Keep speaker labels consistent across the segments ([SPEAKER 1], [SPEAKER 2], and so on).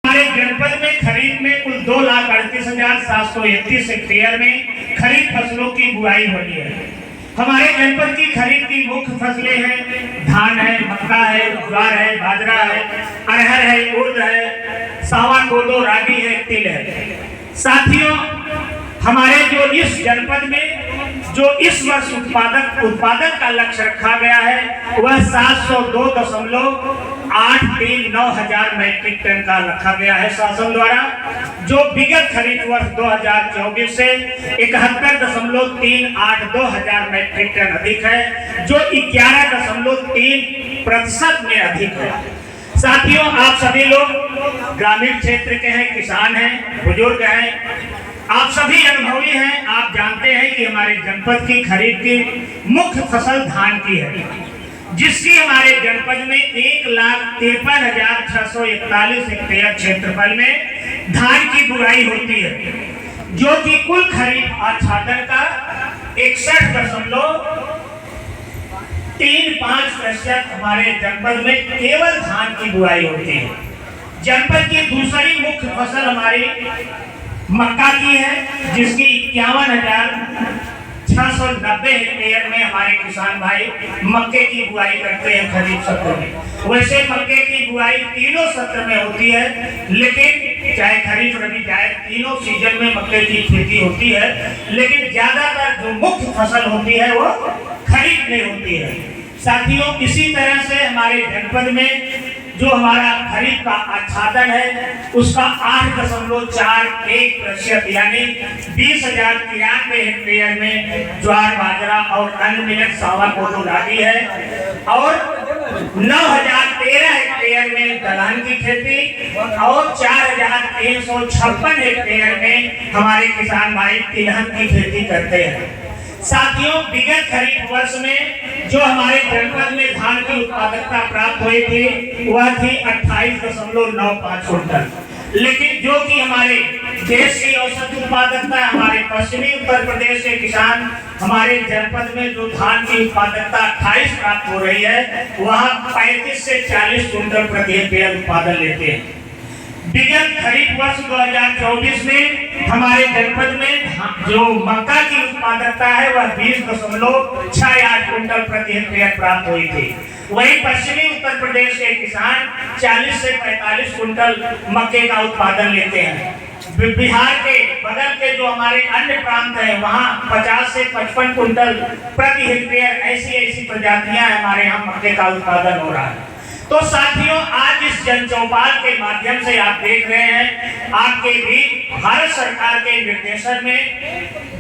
[SPEAKER 1] हमारे जनपद में खरीफ में कुल 2,38,731 हेक्टेयर में खरीफ फसलों की बुआई होनी है। हमारे जनपद की खरीफ की मुख्य फसलें हैं धान है, मक्का है, ज्वार है, बाजरा है, अरहर है, उर्द है, सावा, कोदो, रागी है, तिल है। साथियों, हमारे जो इस जनपद में जो इस वर्ष उत्पादन का लक्ष्य रखा गया है वह 702.839 हजार मैट्रिक टन का रखा गया है शासन द्वारा, जो विगत खरीफ वर्ष 2024 से 71.382 हजार मैट्रिक टन अधिक है, जो 11.3% में अधिक है। साथियों, आप सभी लोग ग्रामीण क्षेत्र के हैं, किसान हैं, बुजुर्ग हैं, आप सभी अनुभवी हैं। आप जानते हैं कि हमारे जनपद की खरीफ की मुख्य फसल धान की है, जिसकी हमारे जनपद में 1,53,641 हेक्टेयर क्षेत्रफल में धान की बुआई होती है, जो कि कुल खरीफ आच्छादन का 61.35% हमारे जनपद में केवल धान की बुआई होती है। जनपद की दूसरी मुख्य फसल हमारी मक्का की है, जिसकी 51,690 हेक्टेयर में हमारे किसान भाई मक्के की बुआई करते हैं खरीफ सत्र में। वैसे मक्के की बुआई तीनों सत्र में होती है, लेकिन चाहे खरीफ रबी जाए तीनों सीजन में मक्के की खेती होती है, लेकिन ज्यादातर जो मुख्य फसल होती है वो खरीफ में होती है। साथियों, इसी तरह से हमारे जनपद में जो हमारा खरीफ का आच्छादन है उसका 8.41% यानी 20,093 हेक्टेयर में ज्वार, बाजरा और अन्य मिलेट, सावा, कोदो, रागी है, और 9,013 हेक्टेयर में दलहन की खेती और 4,356 हेक्टेयर में हमारे किसान भाई तिलहन की खेती करते हैं। साथियों, विगत खरीफ वर्ष में जो हमारे जनपद में धान की उत्पादकता प्राप्त हुई थी वह थी 28.95 कुंटल, लेकिन जो कि हमारे देश की औसत उत्पादकता हमारे पश्चिमी उत्तर प्रदेश के किसान हमारे जनपद में जो धान की उत्पादकता 28 प्राप्त हो रही है, वहाँ 35 से 40 कुंटल प्रति हेक्टेयर उत्पादन लेते हैं। विगत खरीफ वर्ष 2024 में हमारे जनपद में जो मक्का की उत्पादकता है वह 20.68 कुंटल प्रति हेक्टेयर प्राप्त हुई थी। वहीं पश्चिमी उत्तर प्रदेश के किसान 40 से 45 कुंटल मक्के का उत्पादन लेते हैं। बिहार के बगल के जो हमारे अन्य प्रांत हैं वहाँ 50 से 55 कुंटल प्रति हेक्टेयर ऐसी प्रजातियां हमारे यहाँ मक्के का उत्पादन हो रहा है। तो साथियों, आज इस जन चौपाल के माध्यम से आप देख रहे हैं आपके भी भारत सरकार के निर्देशन में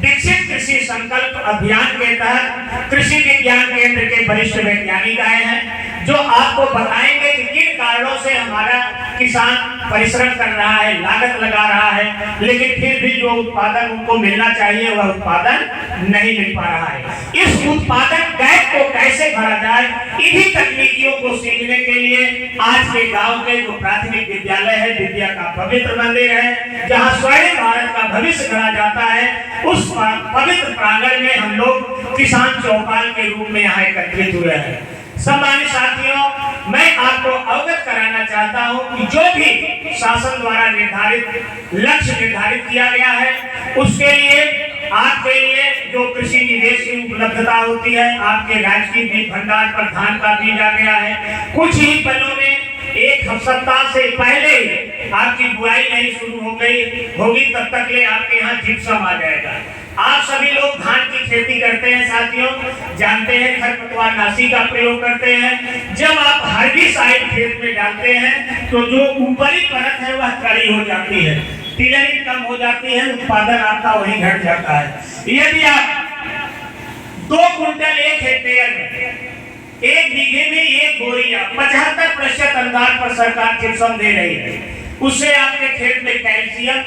[SPEAKER 1] विकसित कृषि संकल्प अभियान के तहत कृषि विज्ञान केंद्र के वरिष्ठ वैज्ञानिक आए हैं, जो आपको बताएंगे कि किन कारणों से हमारा किसान परिश्रम कर रहा है, लागत लगा रहा है, लेकिन फिर भी जो उत्पादन उनको मिलना चाहिए वह उत्पादन नहीं मिल पा रहा है। इस उत्पादन गैप को कैसे भरा जाए, इन्हीं तकनीकियों को सीखने के लिए आज के गांव के जो प्राथमिक विद्यालय है, विद्या का पवित्र मंदिर है, जहां स्वर्ण भारत का भविष्य गढ़ा जाता है, उस पवित्र प्रांगण में हम लोग किसान चौपाल के रूप में यहाँ एकत्रित हुए हैं। सम्मानित साथियों, मैं आपको अवगत कराना चाहता हूं कि जो भी शासन द्वारा निर्धारित लक्ष्य निर्धारित किया गया है, उसके लिए आपके लिए जो कृषि निवेश की उपलब्धता होती है, आपके राजकीय बीज भंडार पर धान का बीज आ गया है। कुछ ही पलों में एक सप्ताह से पहले आपकी बुआई नहीं शुरू होगी, तब तक ले आपके यहाँ जिप्सम आ जाएगा। आप सभी लोग धान की खेती करते हैं साथियों, जानते हैं खरपतवार नाशी का प्रयोग करते हैं। जब आप हर्बिसाइड खेत में डालते हैं तो जो ऊपरी परत है वह कड़ी हो जाती है, टिलरिंग कम हो जाती है, उत्पादन आपका वहीं घट जाता है। यदि आप 2 कुंटल 1 हेक्टेयर में 1 बीघे में 1 बोरी 75% अनुदान पर सरकार जिप्सम दे रही है, उससे आपके खेत में कैल्शियम